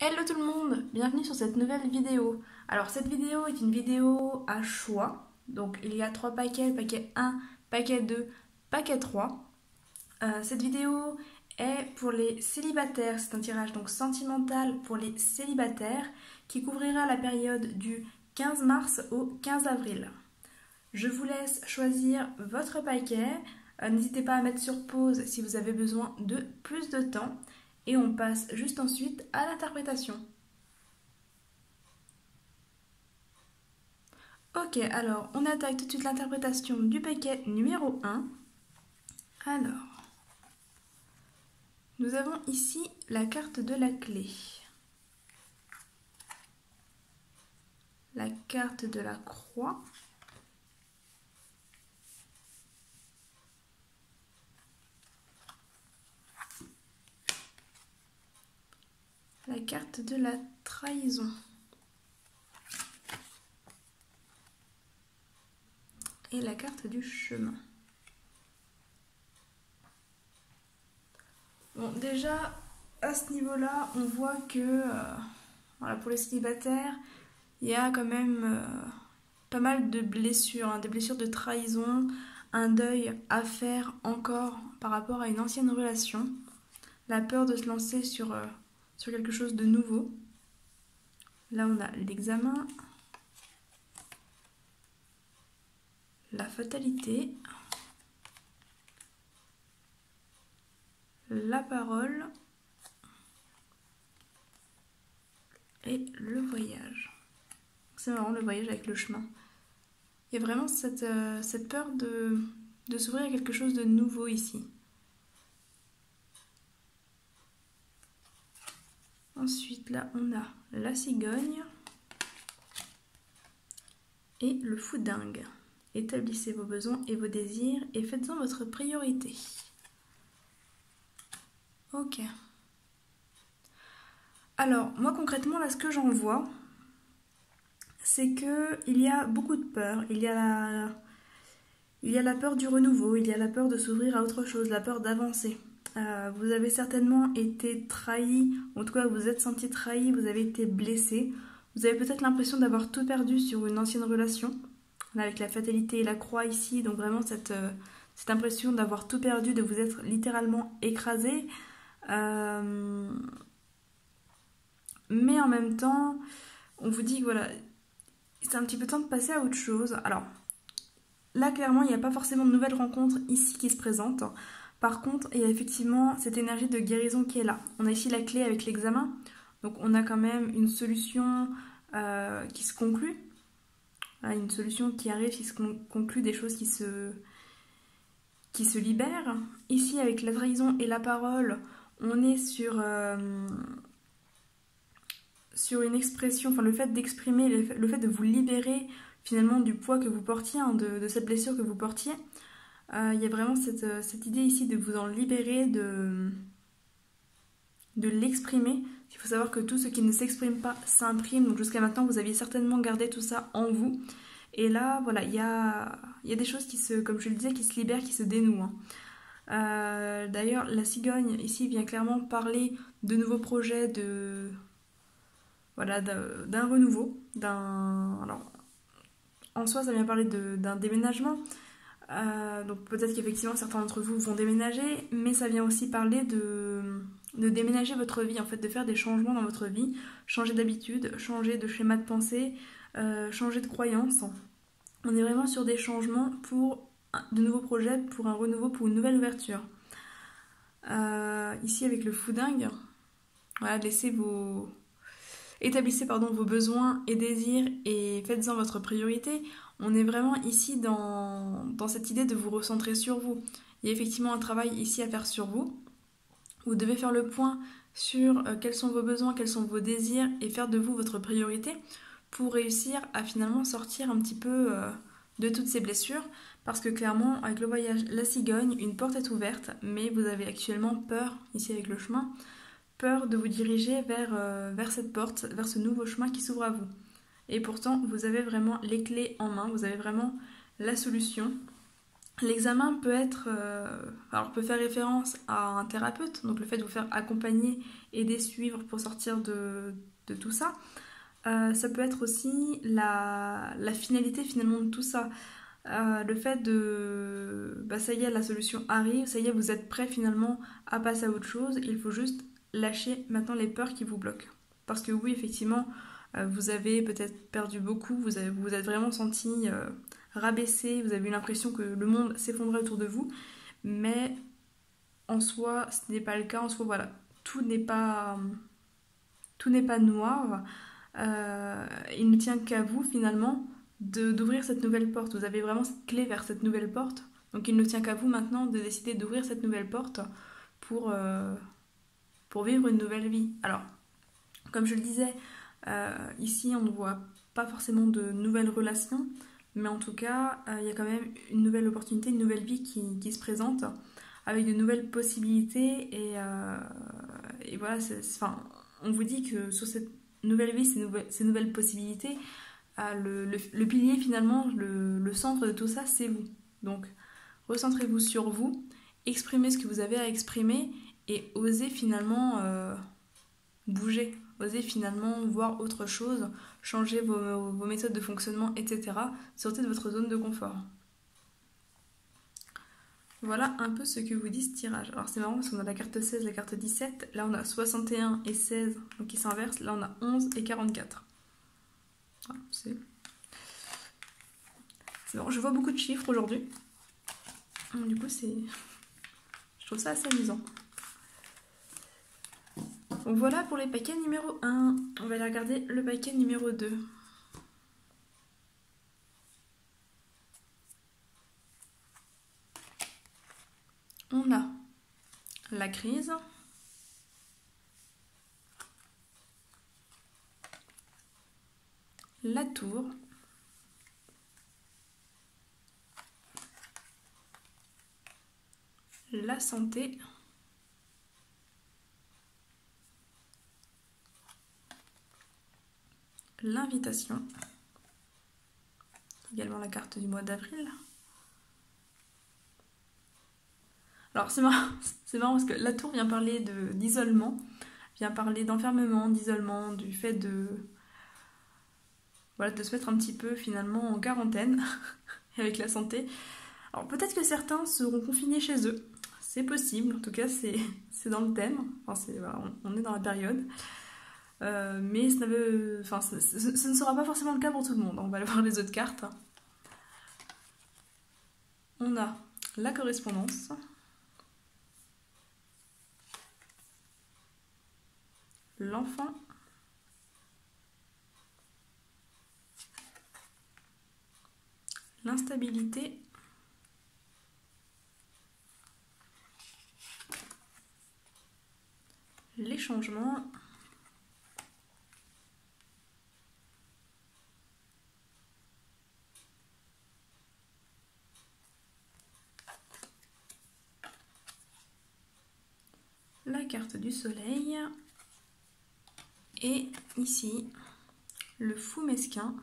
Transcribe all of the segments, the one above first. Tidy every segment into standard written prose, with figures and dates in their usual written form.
Hello tout le monde, bienvenue sur cette nouvelle vidéo. Alors cette vidéo est une vidéo à choix. Donc il y a 3 paquets, paquet 1, paquet 2, paquet 3. Cette vidéo est pour les célibataires, c'est un tirage donc sentimental pour les célibataires qui couvrira la période du 15 mars au 15 avril. Je vous laisse choisir votre paquet. N'hésitez pas à mettre sur pause si vous avez besoin de plus de temps. Et on passe juste ensuite à l'interprétation. Ok, alors on attaque tout de suite l'interprétation du paquet numéro 1. Alors, nous avons ici la carte de la clé, la carte de la croix, la carte de la trahison et la carte du chemin. Bon, déjà, à ce niveau-là, on voit que voilà, pour les célibataires, il y a quand même pas mal de blessures, hein, des blessures de trahison, un deuil à faire encore par rapport à une ancienne relation, la peur de se lancer sur quelque chose de nouveau. Là, on a l'examen, la fatalité, la parole et le voyage. C'est marrant, le voyage avec le chemin. Il y a vraiment cette peur de s'ouvrir à quelque chose de nouveau ici. Ensuite, là, on a la cigogne et le fou dingue. Établissez vos besoins et vos désirs et faites-en votre priorité. Ok. Alors, moi concrètement, là, ce que j'en vois, c'est qu'il y a beaucoup de peur. Il y a la peur du renouveau, il y a la peur de s'ouvrir à autre chose, la peur d'avancer. Vous avez certainement été trahi, en tout cas vous êtes senti trahi, vous avez été blessé. Vous avez peut-être l'impression d'avoir tout perdu sur une ancienne relation, là, avec la fatalité et la croix ici, donc vraiment cette impression d'avoir tout perdu, de vous être littéralement écrasé. Mais en même temps, on vous dit que voilà, c'est un petit peu temps de passer à autre chose. Alors, là, clairement, il n'y a pas forcément de nouvelles rencontres ici qui se présentent. Par contre, il y a effectivement cette énergie de guérison qui est là. On a ici la clé avec l'examen. Donc, on a quand même une solution qui se conclut. Voilà, une solution qui arrive, qui se conclut, des choses qui se libèrent. Ici, avec la trahison et la parole, on est sur une expression, enfin le fait d'exprimer, le fait de vous libérer finalement du poids que vous portiez, hein, de cette blessure que vous portiez. Il y a vraiment cette idée ici de vous en libérer, de l'exprimer. Il faut savoir que tout ce qui ne s'exprime pas s'imprime, donc jusqu'à maintenant vous aviez certainement gardé tout ça en vous. Et là, voilà, il y a des choses qui comme je le disais, qui se libèrent, qui se dénouent. Hein. D'ailleurs, la cigogne ici vient clairement parler de nouveaux projets, voilà, d'un renouveau, alors, en soi, ça vient parler d'un déménagement. Donc peut-être qu'effectivement certains d'entre vous vont déménager, mais ça vient aussi parler de déménager votre vie, en fait, de faire des changements dans votre vie, changer d'habitude, changer de schéma de pensée, changer de croyance. On est vraiment sur des changements pour de nouveaux projets, pour un renouveau, pour une nouvelle ouverture. Ici avec le fou dingue, voilà, établissez vos besoins et désirs et faites-en votre priorité. On est vraiment ici dans cette idée de vous recentrer sur vous. Il y a effectivement un travail ici à faire sur vous. Vous devez faire le point sur quels sont vos besoins, quels sont vos désirs et faire de vous votre priorité pour réussir à finalement sortir un petit peu de toutes ces blessures. Parce que clairement, avec le voyage, la cigogne, une porte est ouverte, mais vous avez actuellement peur, ici avec le chemin, peur de vous diriger vers cette porte, vers ce nouveau chemin qui s'ouvre à vous. Et pourtant, vous avez vraiment les clés en main, vous avez vraiment la solution. L'examen peut être, alors peut faire référence à un thérapeute, donc le fait de vous faire accompagner, aider, suivre pour sortir de tout ça. Ça peut être aussi la finalité finalement de tout ça. Le fait de, bah ça y est, la solution arrive, ça y est, vous êtes prêt finalement à passer à autre chose. Il faut juste lâcher maintenant les peurs qui vous bloquent. Parce que oui, effectivement, vous avez peut-être perdu beaucoup, vous êtes vraiment senti rabaissé, vous avez eu l'impression que le monde s'effondrait autour de vous, mais en soi, ce n'est pas le cas. En soi, voilà, tout n'est pas, tout n'est pas noir. Il ne tient qu'à vous finalement d'ouvrir cette nouvelle porte. Vous avez vraiment cette clé vers cette nouvelle porte. Donc il ne tient qu'à vous maintenant de décider d'ouvrir cette nouvelle porte pour, euh, pour vivre une nouvelle vie. Alors, comme je le disais, ici on ne voit pas forcément de nouvelles relations, mais en tout cas, il y a quand même une nouvelle opportunité, une nouvelle vie qui se présente avec de nouvelles possibilités et voilà, enfin, on vous dit que sur cette nouvelle vie, ces nouvelles possibilités, le pilier finalement, le centre de tout ça, c'est vous. Donc, recentrez-vous sur vous, exprimez ce que vous avez à exprimer et osez finalement bouger, osez finalement voir autre chose, changer vos méthodes de fonctionnement, etc. Sortez de votre zone de confort. Voilà un peu ce que vous dit ce tirage. Alors c'est marrant parce qu'on a la carte 16, la carte 17. Là on a 61 et 16, donc qui s'inversent. Là on a 11 et 44. Voilà, c'est marrant. Je vois beaucoup de chiffres aujourd'hui. Du coup je trouve ça assez amusant. Donc voilà pour les paquets numéro 1. On va aller regarder le paquet numéro 2. On a la crise, la tour, la santé, l'invitation, également la carte du mois d'avril. Alors c'est marrant parce que la tour vient parler d'isolement, vient parler d'enfermement, d'isolement, du fait voilà, de se mettre un petit peu finalement en quarantaine avec la santé. Alors peut-être que certains seront confinés chez eux, c'est possible, en tout cas c'est dans le thème, enfin, voilà, on est dans la période. Mais ce ne sera pas forcément le cas pour tout le monde. On va aller voir les autres cartes. On a la correspondance, l'enfant, l'instabilité, les changements, la carte du soleil et ici le fou mesquin.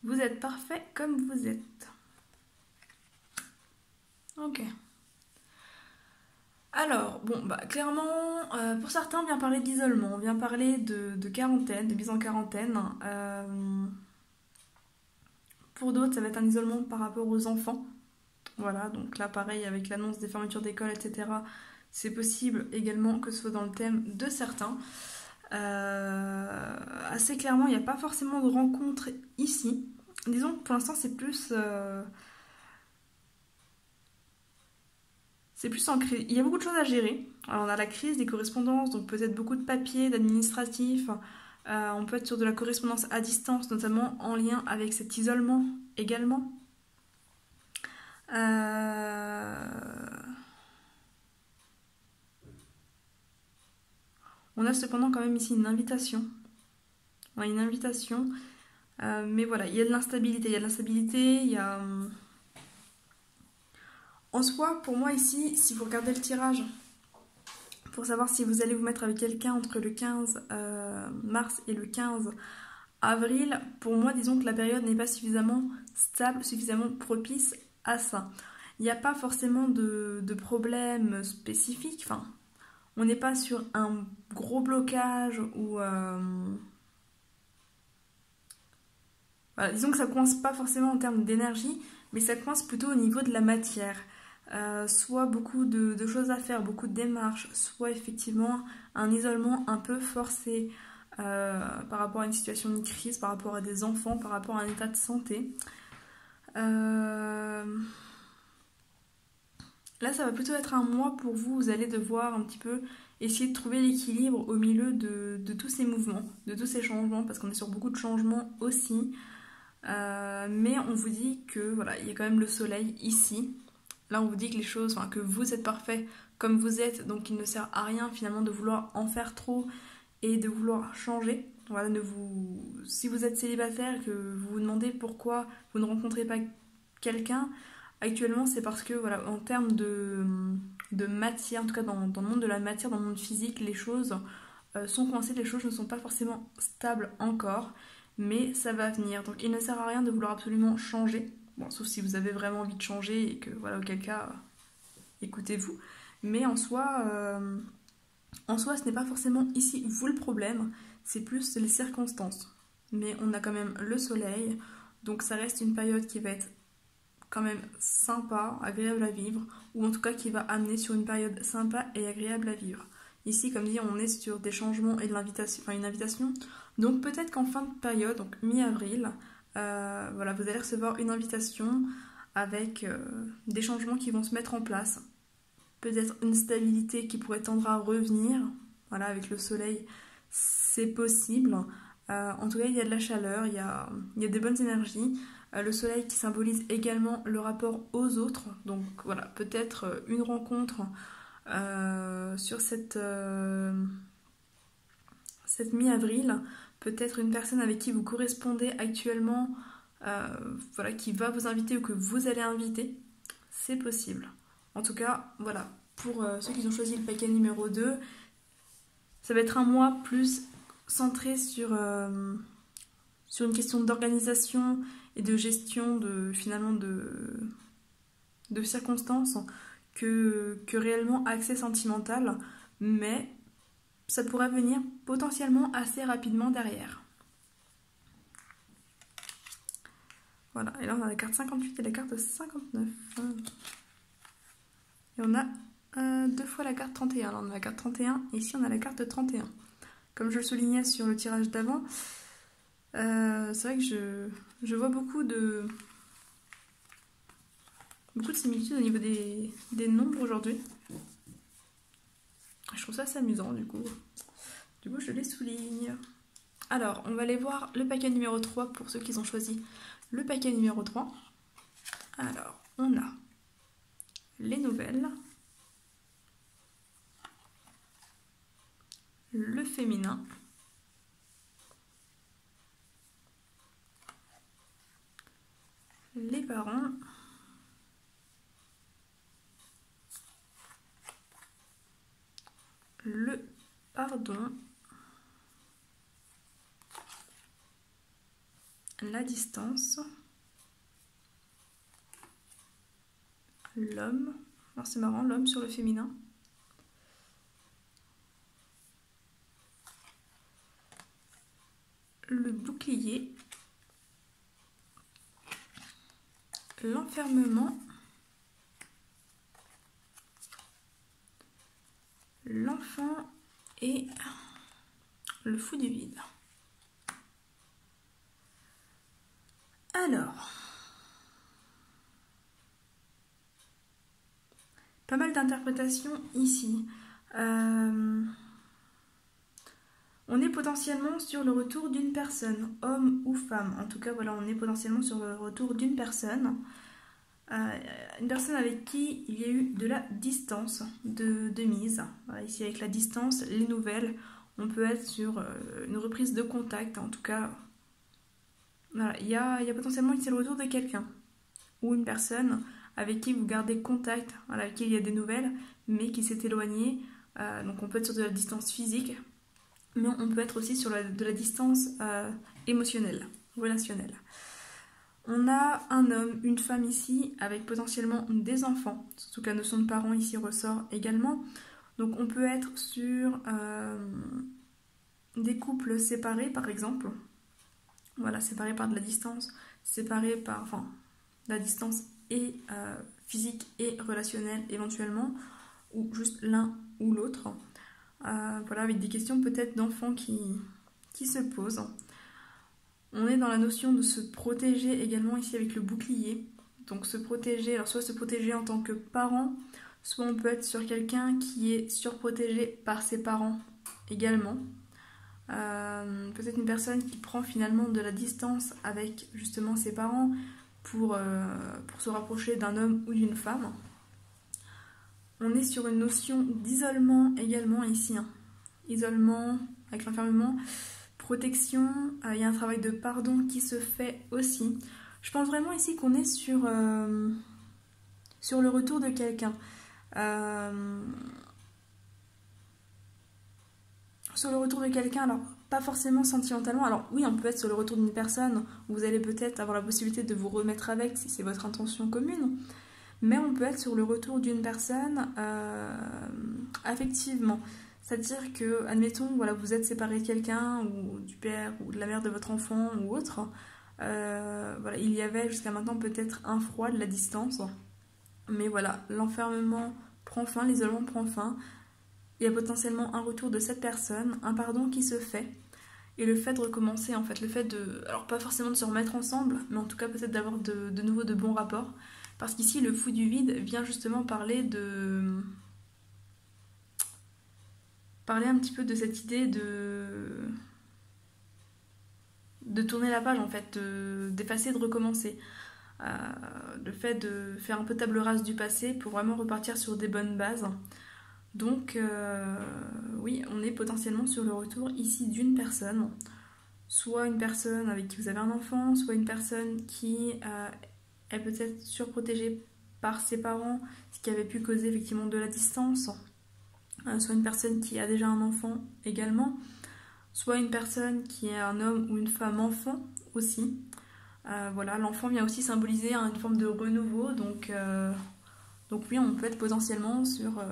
Vous êtes parfait comme vous êtes. Ok. Alors, bon, bah clairement, pour certains, on vient parler d'isolement, on vient parler de quarantaine, de mise en quarantaine. Pour d'autres, ça va être un isolement par rapport aux enfants. Voilà, donc là, pareil, avec l'annonce des fermetures d'école, etc., c'est possible également que ce soit dans le thème de certains. Assez clairement, il n'y a pas forcément de rencontre ici. Disons que pour l'instant, c'est plus ancré. Il y a beaucoup de choses à gérer. Alors, on a la crise des correspondances, donc peut-être beaucoup de papiers, d'administratifs. On peut être sur de la correspondance à distance, notamment en lien avec cet isolement également. On a cependant quand même ici une invitation. On a une invitation, mais voilà, il y a de l'instabilité. Il y a... En soi, pour moi ici, si vous regardez le tirage, pour savoir si vous allez vous mettre avec quelqu'un entre le 15 mars et le 15 avril, pour moi, disons que la période n'est pas suffisamment stable, suffisamment propice à ça. Il n'y a pas forcément de problème spécifique. Enfin, on n'est pas sur un gros blocage ou... Voilà, disons que ça coince pas forcément en termes d'énergie, mais ça coince plutôt au niveau de la matière. Soit beaucoup de choses à faire, beaucoup de démarches, soit effectivement un isolement un peu forcé par rapport à une situation de crise, par rapport à des enfants, par rapport à un état de santé. Là, ça va plutôt être un mois pour vous. Vous allez devoir un petit peu essayer de trouver l'équilibre au milieu de tous ces mouvements, de tous ces changements, parce qu'on est sur beaucoup de changements aussi. Mais on vous dit que voilà, il y a quand même le soleil ici. Là, on vous dit que les choses, enfin, que vous êtes parfait comme vous êtes, donc il ne sert à rien finalement de vouloir en faire trop et de vouloir changer. Voilà, si vous êtes célibataire, que vous vous demandez pourquoi vous ne rencontrez pas quelqu'un, actuellement c'est parce que voilà, en termes de matière, en tout cas dans le monde de la matière, dans le monde physique, les choses sont coincées, les choses ne sont pas forcément stables encore, mais ça va venir. Donc il ne sert à rien de vouloir absolument changer. Bon, sauf si vous avez vraiment envie de changer et que voilà, auquel cas, écoutez-vous. Mais en soi, ce n'est pas forcément ici vous le problème, c'est plus les circonstances. Mais on a quand même le soleil, donc ça reste une période qui va être quand même sympa, agréable à vivre, ou en tout cas qui va amener sur une période sympa et agréable à vivre. Ici, comme dit, on est sur des changements et de l'invitation, enfin une invitation. Donc peut-être qu'en fin de période, donc mi-avril, voilà, vous allez recevoir une invitation avec des changements qui vont se mettre en place. Peut-être une stabilité qui pourrait tendre à revenir. Voilà, avec le soleil, c'est possible. En tout cas, il y a de la chaleur, il y a des bonnes énergies. Le soleil qui symbolise également le rapport aux autres. Donc voilà, peut-être une rencontre sur cette mi-avril. Peut-être une personne avec qui vous correspondez actuellement, voilà, qui va vous inviter ou que vous allez inviter. C'est possible. En tout cas, voilà, pour ceux qui ont choisi le paquet numéro 2, ça va être un mois plus centré sur une question d'organisation et de gestion finalement de circonstances que réellement accès sentimental, mais ça pourrait venir potentiellement assez rapidement derrière. Voilà, et là on a la carte 58 et la carte 59. Et on a deux fois la carte 31. Là on a la carte 31 et ici on a la carte 31. Comme je le soulignais sur le tirage d'avant, c'est vrai que je vois beaucoup de similitudes au niveau des nombres aujourd'hui. Je trouve ça assez amusant du coup. Du coup je les souligne. Alors on va aller voir le paquet numéro 3 pour ceux qui ont choisi le paquet numéro 3. Alors on a les nouvelles, le féminin, les parents, le pardon, la distance, l'homme, alors c'est marrant, l'homme sur le féminin, le bouclier, l'enfermement, l'enfant et le fou du vide. Alors, pas mal d'interprétations ici. On est potentiellement sur le retour d'une personne, homme ou femme. En tout cas, voilà, on est potentiellement sur le retour d'une personne. Une personne avec qui il y a eu de la distance de mise. Voilà, ici, avec la distance, les nouvelles, on peut être sur une reprise de contact. En tout cas, voilà, il y a potentiellement ici le retour de quelqu'un ou une personne avec qui vous gardez contact, voilà, avec qui il y a des nouvelles, mais qui s'est éloigné. Donc on peut être sur de la distance physique, mais on peut être aussi sur de la distance émotionnelle, relationnelle. On a un homme, une femme ici, avec potentiellement des enfants, surtout que la notion de parents ici ressort également. Donc on peut être sur des couples séparés par exemple, voilà, séparés par de la distance, séparés par, enfin, la distance est physique et relationnelle éventuellement, ou juste l'un ou l'autre. Voilà, avec des questions peut-être d'enfants qui se posent. On est dans la notion de se protéger également ici avec le bouclier. Donc se protéger, alors soit se protéger en tant que parent, soit on peut être sur quelqu'un qui est surprotégé par ses parents également. Peut-être une personne qui prend finalement de la distance avec justement ses parents pour se rapprocher d'un homme ou d'une femme. On est sur une notion d'isolement également ici. Hein. Isolement avec l'enfermement, protection, il y a un travail de pardon qui se fait aussi. Je pense vraiment ici qu'on est sur le retour de quelqu'un. Sur le retour de quelqu'un, alors pas forcément sentimentalement, alors oui on peut être sur le retour d'une personne où vous allez peut-être avoir la possibilité de vous remettre avec si c'est votre intention commune, mais on peut être sur le retour d'une personne affectivement. C'est-à-dire que, admettons, voilà, vous êtes séparé de quelqu'un, ou du père, ou de la mère de votre enfant, ou autre. Voilà, il y avait jusqu'à maintenant peut-être un froid de la distance. Mais voilà, l'enfermement prend fin, l'isolement prend fin. Il y a potentiellement un retour de cette personne, un pardon qui se fait. Et le fait de recommencer, en fait, le fait de... Alors pas forcément de se remettre ensemble, mais en tout cas peut-être d'avoir de nouveau de bons rapports. Parce qu'ici, le fou du vide vient justement parler un petit peu de cette idée de tourner la page en fait, d'effacer, de recommencer. Le fait de faire un peu table rase du passé pour vraiment repartir sur des bonnes bases. Donc oui, on est potentiellement sur le retour ici d'une personne, soit une personne avec qui vous avez un enfant, soit une personne qui est peut-être surprotégée par ses parents, ce qui avait pu causer effectivement de la distance. Soit une personne qui a déjà un enfant également, soit une personne qui est un homme ou une femme enfant aussi. Voilà, l'enfant vient aussi symboliser une forme de renouveau, donc oui, on peut être potentiellement sur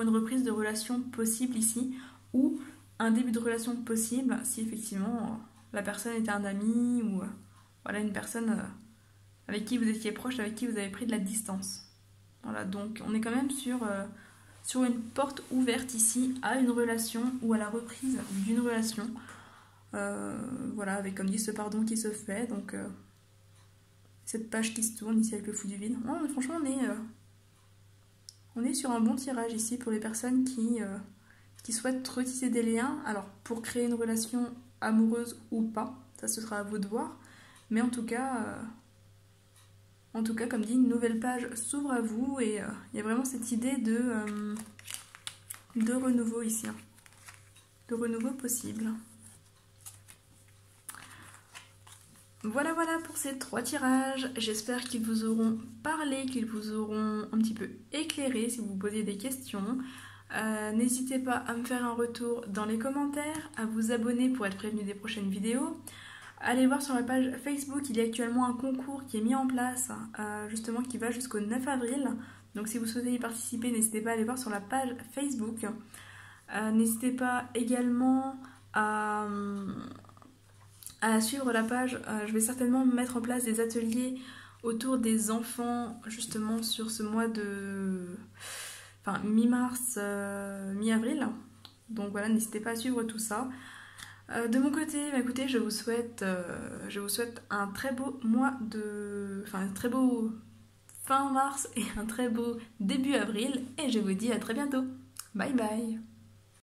une reprise de relation possible ici, ou un début de relation possible si effectivement la personne était un ami, ou voilà, une personne avec qui vous étiez proche, avec qui vous avez pris de la distance. Voilà, donc on est quand même sur une porte ouverte ici à une relation ou à la reprise d'une relation. Voilà, avec comme dit ce pardon qui se fait, donc cette page qui se tourne ici avec le fou du vide. Non, mais franchement, on est sur un bon tirage ici pour les personnes qui souhaitent retisser des liens. Alors, pour créer une relation amoureuse ou pas, ça ce sera à vous de voir. Mais en tout cas, comme dit, une nouvelle page s'ouvre à vous et il y a vraiment cette idée de renouveau ici, hein. De renouveau possible. Voilà pour ces 3 tirages. J'espère qu'ils vous auront parlé, qu'ils vous auront un petit peu éclairé si vous vous posiez des questions. N'hésitez pas à me faire un retour dans les commentaires, à vous abonner pour être prévenu des prochaines vidéos. Allez voir sur la page Facebook, il y a actuellement un concours qui est mis en place, justement qui va jusqu'au 9 avril. Donc si vous souhaitez y participer, n'hésitez pas à aller voir sur la page Facebook. N'hésitez pas également à suivre la page. Je vais certainement mettre en place des ateliers autour des enfants, justement sur ce mois de... Enfin, mi-mars, mi-avril. Donc voilà, n'hésitez pas à suivre tout ça. De mon côté, bah, écoutez, je vous souhaite un très beau mois de... Enfin, un très beau fin mars et un très beau début avril. Et je vous dis à très bientôt. Bye bye.